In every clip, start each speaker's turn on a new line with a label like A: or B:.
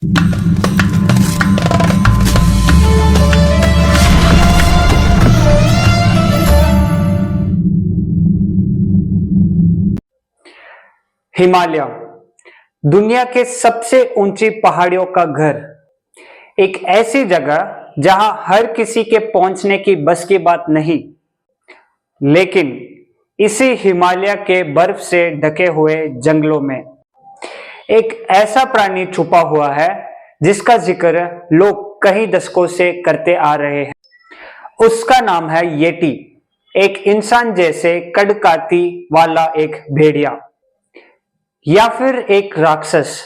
A: हिमालय दुनिया के सबसे ऊंची पहाड़ियों का घर, एक ऐसी जगह जहां हर किसी के पहुंचने की बस की बात नहीं, लेकिन इसी हिमालय के बर्फ से ढके हुए जंगलों में एक ऐसा प्राणी छुपा हुआ है जिसका जिक्र लोग कई दशकों से करते आ रहे हैं। उसका नाम है येटी, एक इंसान जैसे कदकाठी वाला एक भेड़िया, या फिर एक राक्षस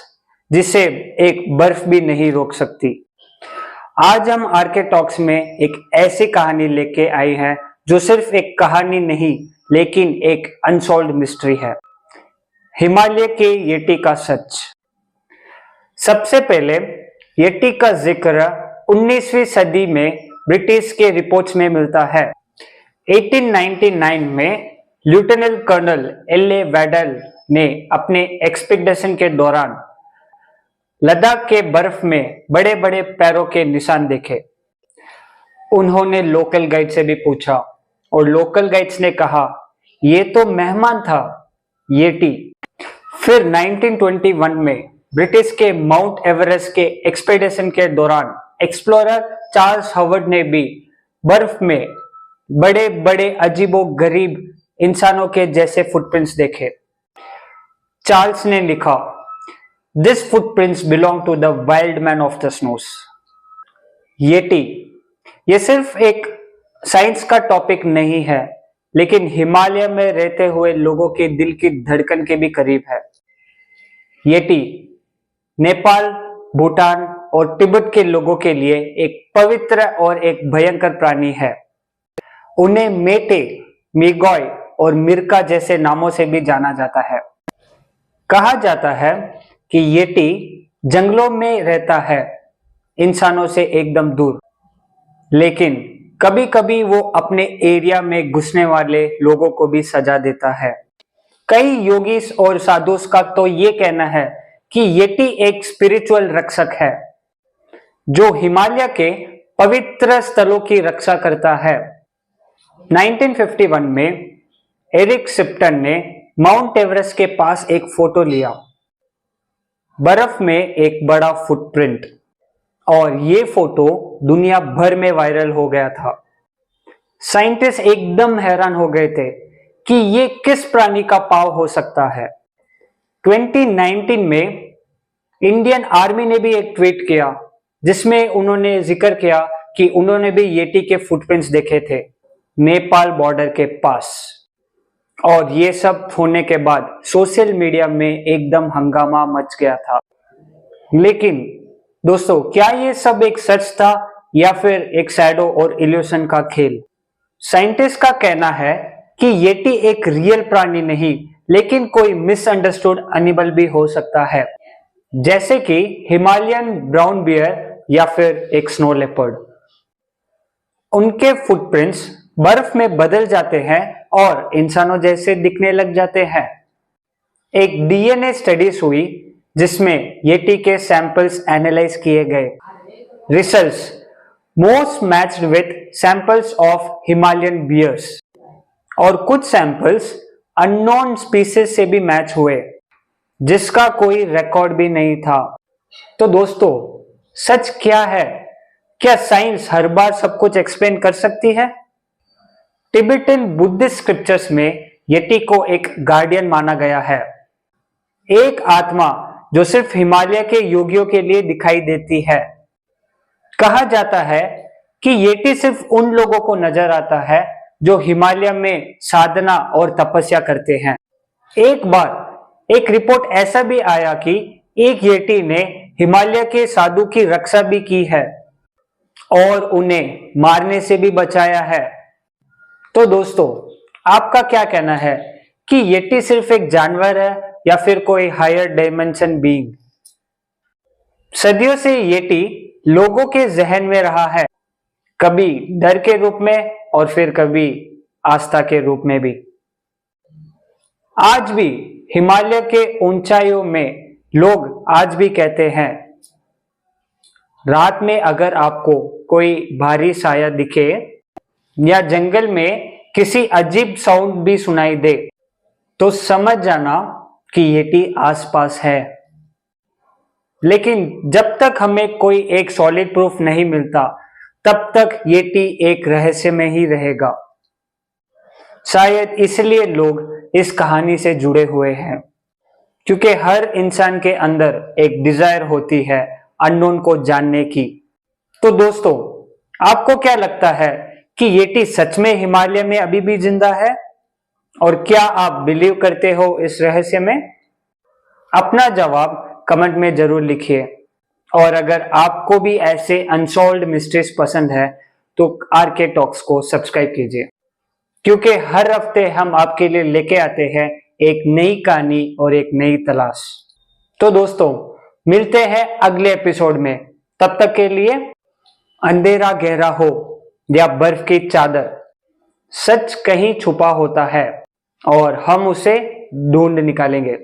A: जिसे एक बर्फ भी नहीं रोक सकती। आज हम आरके टॉक्स में एक ऐसी कहानी लेके आए हैं जो सिर्फ एक कहानी नहीं लेकिन एक अनसॉल्व्ड मिस्ट्री है, हिमालय के येटी का सच। सबसे पहले येटी का जिक्र 19वीं सदी में ब्रिटिश के रिपोर्ट्स में मिलता है। 1899 में लेफ्टिनेंट कर्नल एल.ए. वैडल ने अपने एक्सपीडिशन के दौरान लद्दाख के बर्फ में बड़े बड़े पैरों के निशान देखे। उन्होंने लोकल गाइड से भी पूछा और लोकल गाइड्स ने कहा ये तो मेहमान था, येटी। फिर 1921 में ब्रिटिश के माउंट एवरेस्ट के एक्सपीडिशन के दौरान एक्सप्लोरर चार्ल्स हवर्ड ने भी बर्फ में बड़े बड़े अजीबोगरीब इंसानों के जैसे फुटप्रिंट्स देखे। चार्ल्स ने लिखा, this footprints belong to the wild man of the snows. Yeti ये सिर्फ एक साइंस का टॉपिक नहीं है, लेकिन हिमालय में रहते हुए लोगों के दिल की धड़कन के भी करीब है। येटी नेपाल, भूटान और तिब्बत के लोगों के लिए एक पवित्र और एक भयंकर प्राणी है। उन्हें मेटे, मिगोय और मिर्का जैसे नामों से भी जाना जाता है। कहा जाता है कि येटी जंगलों में रहता है, इंसानों से एकदम दूर, लेकिन कभी कभी वो अपने एरिया में घुसने वाले लोगों को भी सजा देता है। कई योगीस और साधुस का तो ये कहना है कि येटी एक स्पिरिचुअल रक्षक है जो हिमालय के पवित्र स्थलों की रक्षा करता है। 1951 में एरिक शिप्टन ने माउंट एवरेस्ट के पास एक फोटो लिया, बर्फ में एक बड़ा फुटप्रिंट, और ये फोटो दुनिया भर में वायरल हो गया था। साइंटिस्ट एकदम हैरान हो गए थे कि ये किस प्राणी का पांव हो सकता है। 2019 में इंडियन आर्मी ने भी एक ट्वीट किया जिसमें उन्होंने जिक्र किया कि उन्होंने भी येटी के फुटप्रिंट्स देखे थे नेपाल बॉर्डर के पास। और ये सब होने के बाद सोशल मीडिया में एकदम हंगामा मच गया था। लेकिन दोस्तों, क्या ये सब एक सच था या फिर एक शैडो और इल्यूशन का खेल? साइंटिस्ट का कहना है कि येटी एक रियल प्राणी नहीं, लेकिन कोई मिसअंडरस्टूड एनिमल भी हो सकता है, जैसे कि हिमालयन ब्राउन बियर या फिर एक स्नो लेपर्ड। उनके फुटप्रिंट्स बर्फ में बदल जाते हैं और इंसानों जैसे दिखने लग जाते हैं। एक डीएनए स्टडीज हुई जिसमें येटी के सैंपल्स एनालाइज किए गए। Results most matched with samples of Himalayan bears, और कुछ सैंपल्स अननोन स्पीसीज से भी मैच हुए जिसका कोई रिकॉर्ड भी नहीं था। तो दोस्तों, सच क्या है? क्या साइंस हर बार सब कुछ एक्सप्लेन कर सकती है? तिब्बतन बुद्धिस्ट स्क्रिप्चर्स में येटी को एक गार्डियन माना गया है, एक आत्मा जो सिर्फ हिमालय के योगियों के लिए दिखाई देती है। कहा जाता है कि येटी सिर्फ उन लोगों को नजर आता है जो हिमालय में साधना और तपस्या करते हैं। एक बार एक रिपोर्ट ऐसा भी आया कि एक येटी ने हिमालय के साधु की रक्षा भी की है और उन्हें मारने से भी बचाया है। तो दोस्तों, आपका क्या कहना है कि येटी सिर्फ एक जानवर है या फिर कोई हायर डायमेंशन बीइंग? सदियों से येटी लोगों के जहन में रहा है, कभी डर के रूप में और फिर कभी आस्था के रूप में भी। आज भी हिमालय के ऊंचाइयों में लोग आज भी कहते हैं रात में अगर आपको कोई भारी साया दिखे या जंगल में किसी अजीब साउंड भी सुनाई दे तो समझ जाना कि येटी आसपास है। लेकिन जब तक हमें कोई एक सॉलिड प्रूफ नहीं मिलता तब तक येटी एक रहस्य में ही रहेगा। शायद इसलिए लोग इस कहानी से जुड़े हुए हैं, क्योंकि हर इंसान के अंदर एक डिजायर होती है अननोन को जानने की। तो दोस्तों, आपको क्या लगता है कि येटी सच में हिमालय में अभी भी जिंदा है? और क्या आप बिलीव करते हो इस रहस्य में? अपना जवाब कमेंट में जरूर लिखिए। और अगर आपको भी ऐसे अनसॉल्व्ड मिस्ट्रीज पसंद है तो आरके टॉक्स को सब्सक्राइब कीजिए, क्योंकि हर हफ्ते हम आपके लिए लेके आते हैं एक नई कहानी और एक नई तलाश। तो दोस्तों, मिलते हैं अगले एपिसोड में। तब तक के लिए अंधेरा गहरा हो या बर्फ की चादर, सच कहीं छुपा होता है और हम उसे ढूंढ निकालेंगे।